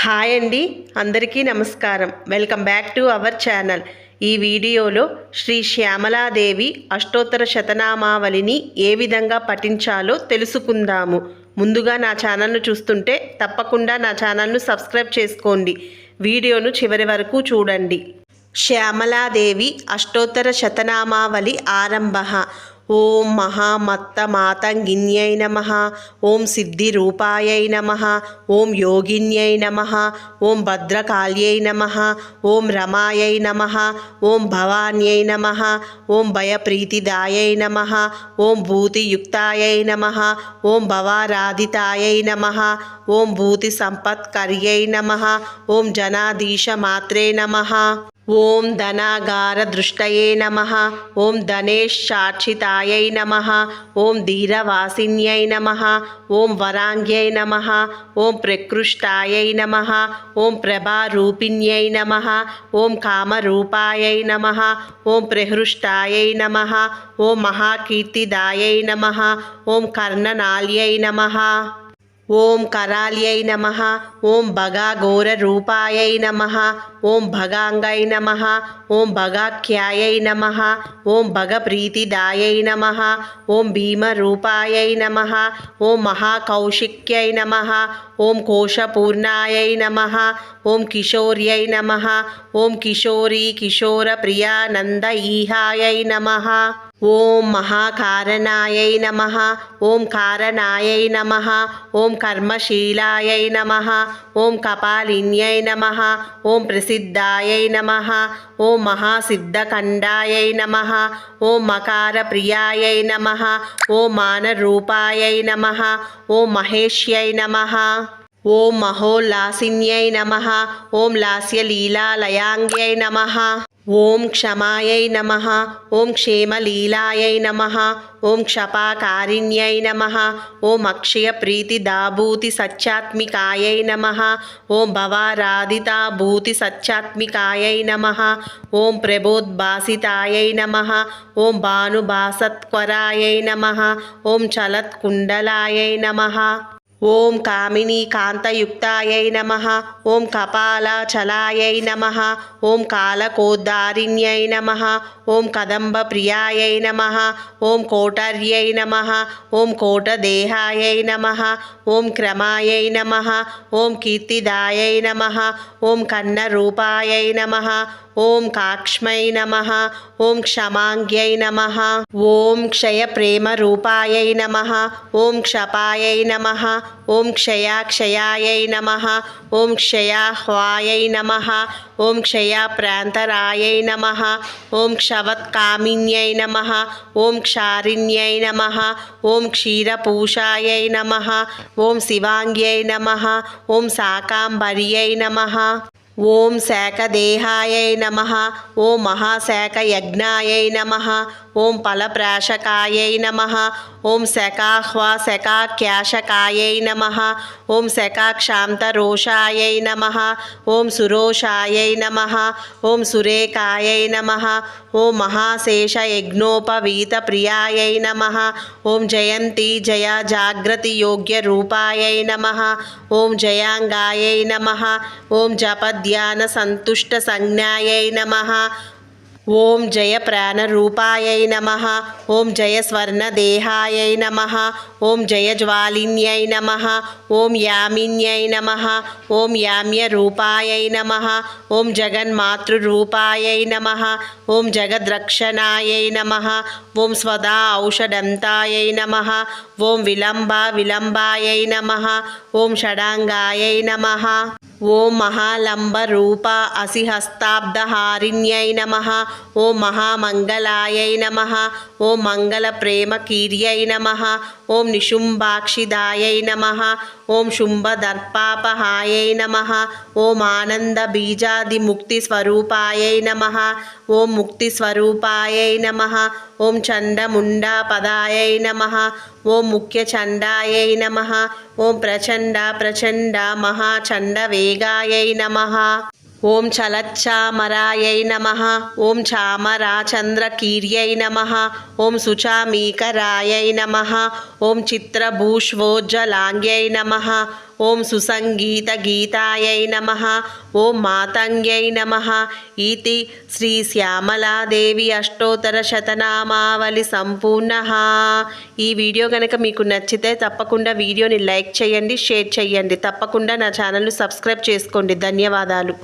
Hi అండి, అందరికీ నమస్కారం. Welcome back to our channel. ఈ వీడియోలో శ్రీ శ్యామలాదేవి అష్టోత్తర శతనామావళిని ఏ విధంగా పఠించాలో తెలుసుకుందాము. ముందుగా నా ఛానల్ను చూస్తుంటే తప్పకుండా నా ఛానల్ను సబ్స్క్రైబ్ చేసుకోండి. వీడియోను చివరి వరకు చూడండి. శ్యామలాదేవి అష్టోత్తర శతనామావళి ఆరంభ. ఓం మహామత్త మాతంగిన్యై నమః. ఓం సిద్ధిరూపాయై నమః. ఓం యోగిన్యై నమః. ఓం భద్రకాళ్యై నమః. ఓం రమాయై నమః. ఓం భవాన్యై నమః. ఓం భయప్రీతిదాయై నమః. ఓం భూతియుక్తాయై నమః. ఓం భవారాధితాయై నమః. ఓం భూతి సంపత్కర్యై నమః. ఓం జనాధీశమాత్రే నమః. ఓం ధనాగారదృష్టయే నమః. ఓం ధనేశార్చితాయై నమః. ఓం ధీరవాసిన్యై నమః. ఓం వరాంగ్యై నమః. ఓం ప్రకృష్టాయై నమః. ఓం ప్రభారూపిణ్యై నమః. ఓం కామరూపాయై నమః. ఓం ప్రహృష్టాయై నమః. ఓం మహాకీర్తిదాయై నమః. ఓం కర్ణనాళ్యై నమః. ఓం కరాళ్యై నమః. ఓం భగాఘోరరూపాయై నమః. ఓం భగాంగై నమః. ఓం భగాఖ్యాయై నమః. ఓం భగప్రీతిదాయై నమః. ఓం భీమరూపాయై నమః. ఓం మహాకౌశిక్యై నమః. ఓం కోశపూర్ణాయై నమః. ఓం కిశోర్యై నమః. ఓం కిశోరీ కిశోరప్రియానంద ఈహాయై నమః. ఓం మహాకారణాయై నమః. ఓం కారణాయై నమః. ఓం కర్మశీలాయై నమః. ఓం కపాలిన్యై నమః. ఓం ప్రసిద్ధాయై నమః. ఓం మహాసిద్ధఖండాయై నమః. ఓం మకారప్రియాయై నమః. ఓం మానరూపాయై నమః. ఓం మహేష్యై నమః. ఓం మహోల్లాసిన్యై నమః. ఓం లాస్యలీలాలయాంగ్యై నమః. ఓం క్షమాయై నమః. ఓం క్షేమలీలాయై నమః. ఓం క్షపాకారిణ్యై నమః. ఓం అక్షయప్రీతిదాభూతి సత్యాత్మికాయై నమః. ఓం భవారాధితాభూతి సత్యాత్మికాయై నమః. ఓం ప్రబోద్భాసితాయై నమః. ఓం భానుభాసత్వరాయై నమః. ఓం చలత్కుండలాయై నమః. ఓం కామినీకాంతయుక్తాయై నమః. ఓం కపాలచలాయై నమః. ఓం కాలకోద్ధారిణ్యై నమః. ఓం కదంబప్రియాయై నమః. ఓం కోటర్యై నమః. ఓం కోటదేహాయై నమః. ఓం క్రమాయై నమః. ఓం కీర్తిదాయై నమః. ఓం కన్నరూపాయై నమః. ఓం కాక్ష్మై నమః. ఓం క్షమాంగ్యై నమః. ఓం క్షయప్రేమరూపాయై నమః. ఓం క్షపాయై నమః. ఓం క్షయాక్షయాయై నమః. ఓం క్షయాహ్వాయై నమః. ఓం క్షయాప్రాంతరాయై నమః. ఓం క్షవత్కామిన్యై నమః. ఓం క్షారిణ్యై నమః. ఓం క్షీరపూషాయై నమః. ఓం శివాంగ్యై నమః. ఓం శాకాంబర్యై నమః. ఓం శాకదేహాయై నమః. ఓం మహాశాకయజ్ఞాయై నమః. ఓం ఫలప్రాశకాయై నమః. ఓం శకాహ్వశకాఖ్యాశకాయై నమః. ఓం శకాక్షాంతరోషాయై నమః. ఓం సురోషాయై నమః. ఓం సురేకాయై నమః. ఓం మహాశేషయజ్ఞోపవీతప్రియాయై నమః. ఓం జయంతి జయ జాగ్రతి యోగ్యరూపాయై నమః. ఓం జయాంగాయై నమః. ఓం జపధ్యాన సంతుష్ట సంజ్ఞాయై నమః. ఓం జయ ప్రాణరూపాయై నమః. ఓం జయ స్వర్ణదేహాయై నమః. ఓం జయ జ్వాలిన్యై నమః. ఓం యామిన్యై నమః. ఓం యామ్యరూపాయై నమః. ఓం జగన్మాతృరూపాయై నమః. ఓం జగద్రక్షణాయై నమః. ఓం స్వదా ఔషధంతాయై నమః. ఓం విలంబాయై నమః. ఓం షడాంగాయై నమః. ఓం మహాలంబరూప అసిహస్తాబ్దహారిణ్యై నమః. ఓం మహామంగళాయై నమః. ఓం మంగళప్రేమకీర్యై నమః. ఓం నిశుంభాక్షిదాయై నమః. ఓం శుంభదర్పాపహాయై నమః. ఓం ఆనందబీజాదిముక్తిస్వరూపాయై నమః. ఓం ముక్తిస్వరూపాయై నమః. ఓం చండముండాపదాయై నమః. ఓం ముఖ్యచండాయై నమః. ఓం ప్రచండ మహాచండవేగాయై నమః. ఓం చలచ్చామరాయై నమః. ఓం చామరాచంద్రకీర్యై నమః. ఓం శుచామీకరాయై నమః. ఓం చిత్రభూష్వోజ్జలాంగ్యై నమః. ఓం సుసంగీత గీతాయై నమః ఓం మాతంగ్యై నమః ఇతి శ్రీ శ్యామలాదేవి అష్టోత్తర శతనామావళి సంపూర్ణః. ఈ వీడియో కనుక మీకు నచ్చితే తప్పకుండా వీడియోని లైక్ చేయండి, షేర్ చేయండి. తప్పకుండా నా ఛానల్ను సబ్స్క్రైబ్ చేసుకోండి. ధన్యవాదాలు.